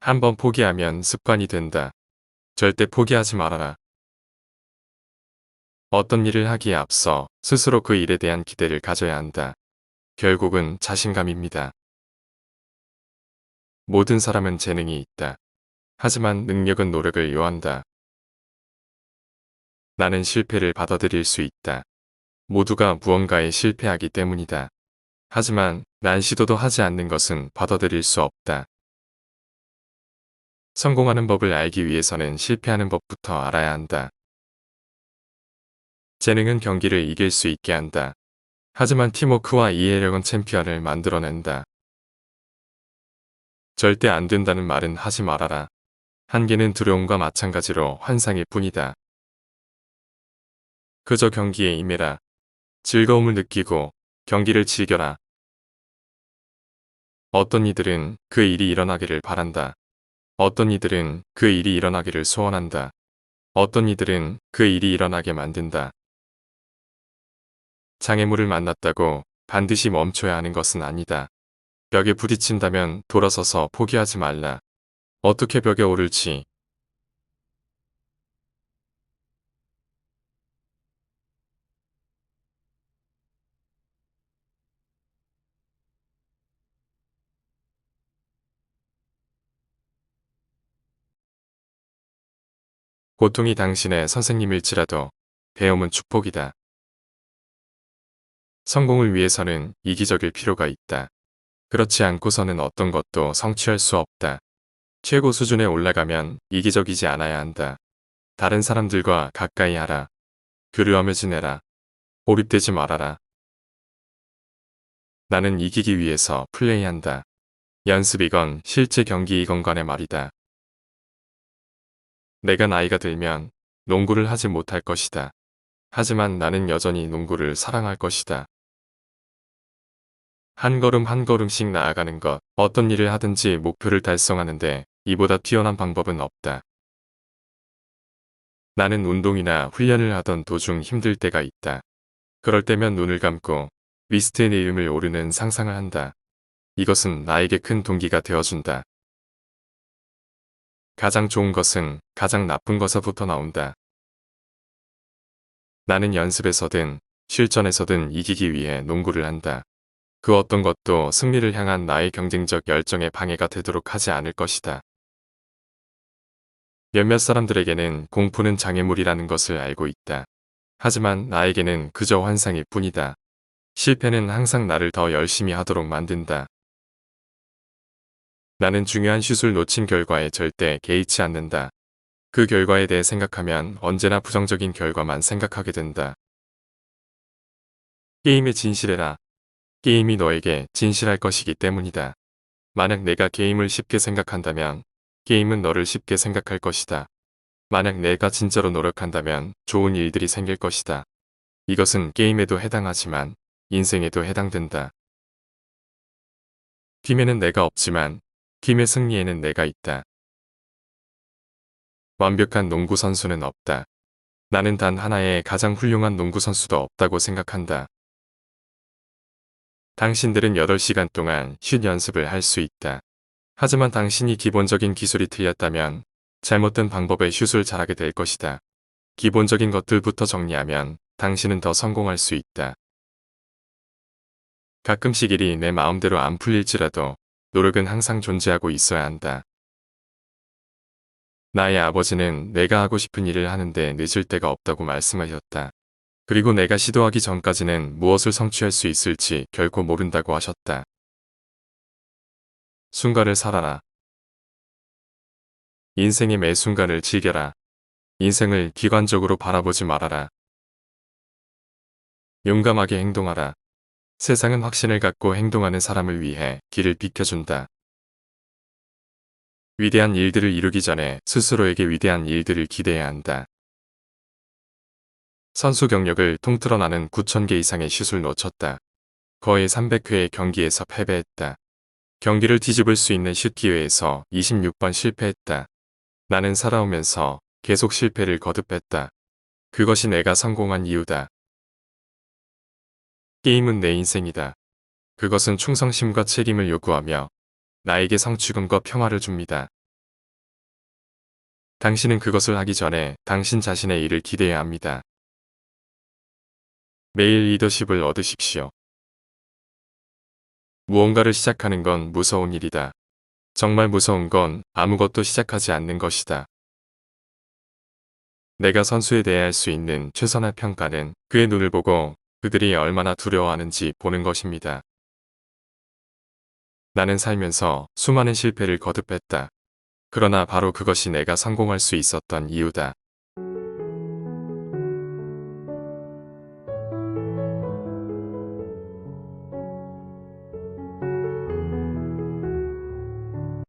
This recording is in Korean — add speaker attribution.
Speaker 1: 한번 포기하면 습관이 된다. 절대 포기하지 말아라. 어떤 일을 하기에 앞서 스스로 그 일에 대한 기대를 가져야 한다. 결국은 자신감입니다. 모든 사람은 재능이 있다. 하지만 능력은 노력을 요한다. 나는 실패를 받아들일 수 있다. 모두가 무언가에 실패하기 때문이다. 하지만 난 시도도 하지 않는 것은 받아들일 수 없다. 성공하는 법을 알기 위해서는 실패하는 법부터 알아야 한다. 재능은 경기를 이길 수 있게 한다. 하지만 팀워크와 이해력은 챔피언을 만들어낸다. 절대 안 된다는 말은 하지 말아라. 한계는 두려움과 마찬가지로 환상일 뿐이다. 그저 경기에 임해라. 즐거움을 느끼고 경기를 즐겨라. 어떤 이들은 그 일이 일어나기를 바란다. 어떤 이들은 그 일이 일어나기를 소원한다. 어떤 이들은 그 일이 일어나게 만든다. 장애물을 만났다고 반드시 멈춰야 하는 것은 아니다. 벽에 부딪힌다면 돌아서서 포기하지 말라. 어떻게 벽에 오를지. 고통이 당신의 선생님일지라도 배움은 축복이다. 성공을 위해서는 이기적일 필요가 있다. 그렇지 않고서는 어떤 것도 성취할 수 없다. 최고 수준에 올라가면 이기적이지 않아야 한다. 다른 사람들과 가까이 하라. 교류하며 지내라. 고립되지 말아라. 나는 이기기 위해서 플레이한다. 연습이건 실제 경기이건 간의 말이다. 내가 나이가 들면 농구를 하지 못할 것이다. 하지만 나는 여전히 농구를 사랑할 것이다. 한 걸음 한 걸음씩 나아가는 것, 어떤 일을 하든지 목표를 달성하는데 이보다 뛰어난 방법은 없다. 나는 운동이나 훈련을 하던 도중 힘들 때가 있다. 그럴 때면 눈을 감고 리스트에 내 이름을 오르는 상상을 한다. 이것은 나에게 큰 동기가 되어준다. 가장 좋은 것은 가장 나쁜 것에부터 나온다. 나는 연습에서든 실전에서든 이기기 위해 농구를 한다. 그 어떤 것도 승리를 향한 나의 경쟁적 열정에 방해가 되도록 하지 않을 것이다. 몇몇 사람들에게는 공포는 장애물이라는 것을 알고 있다. 하지만 나에게는 그저 환상일 뿐이다. 실패는 항상 나를 더 열심히 하도록 만든다. 나는 중요한 슛을 놓친 결과에 절대 개의치 않는다. 그 결과에 대해 생각하면 언제나 부정적인 결과만 생각하게 된다. 게임에 진실해라. 게임이 너에게 진실할 것이기 때문이다. 만약 내가 게임을 쉽게 생각한다면 게임은 너를 쉽게 생각할 것이다. 만약 내가 진짜로 노력한다면 좋은 일들이 생길 것이다. 이것은 게임에도 해당하지만 인생에도 해당된다. 팀에는 내가 없지만 팀의 승리에는 내가 있다. 완벽한 농구 선수는 없다. 나는 단 하나의 가장 훌륭한 농구 선수도 없다고 생각한다. 당신들은 8시간 동안 슛 연습을 할 수 있다. 하지만 당신이 기본적인 기술이 틀렸다면 잘못된 방법의 슛을 잘하게 될 것이다. 기본적인 것들부터 정리하면 당신은 더 성공할 수 있다. 가끔씩 일이 내 마음대로 안 풀릴지라도 노력은 항상 존재하고 있어야 한다. 나의 아버지는 내가 하고 싶은 일을 하는데 늦을 때가 없다고 말씀하셨다. 그리고 내가 시도하기 전까지는 무엇을 성취할 수 있을지 결코 모른다고 하셨다. 순간을 살아라. 인생의 매 순간을 즐겨라. 인생을 기관적으로 바라보지 말아라. 용감하게 행동하라. 세상은 확신을 갖고 행동하는 사람을 위해 길을 비켜준다. 위대한 일들을 이루기 전에 스스로에게 위대한 일들을 기대해야 한다. 선수 경력을 통틀어 나는 9,000개 이상의 슛을 놓쳤다. 거의 300회의 경기에서 패배했다. 경기를 뒤집을 수 있는 슛 기회에서 26번 실패했다. 나는 살아오면서 계속 실패를 거듭했다. 그것이 내가 성공한 이유다. 게임은 내 인생이다. 그것은 충성심과 책임을 요구하며 나에게 성취감과 평화를 줍니다. 당신은 그것을 하기 전에 당신 자신의 일을 기대해야 합니다. 매일 리더십을 얻으십시오. 무언가를 시작하는 건 무서운 일이다. 정말 무서운 건 아무것도 시작하지 않는 것이다. 내가 선수에 대해 할 수 있는 최선의 평가는 그의 눈을 보고 그들이 얼마나 두려워하는지 보는 것입니다. 나는 살면서 수많은 실패를 거듭했다. 그러나 바로 그것이 내가 성공할 수 있었던 이유다.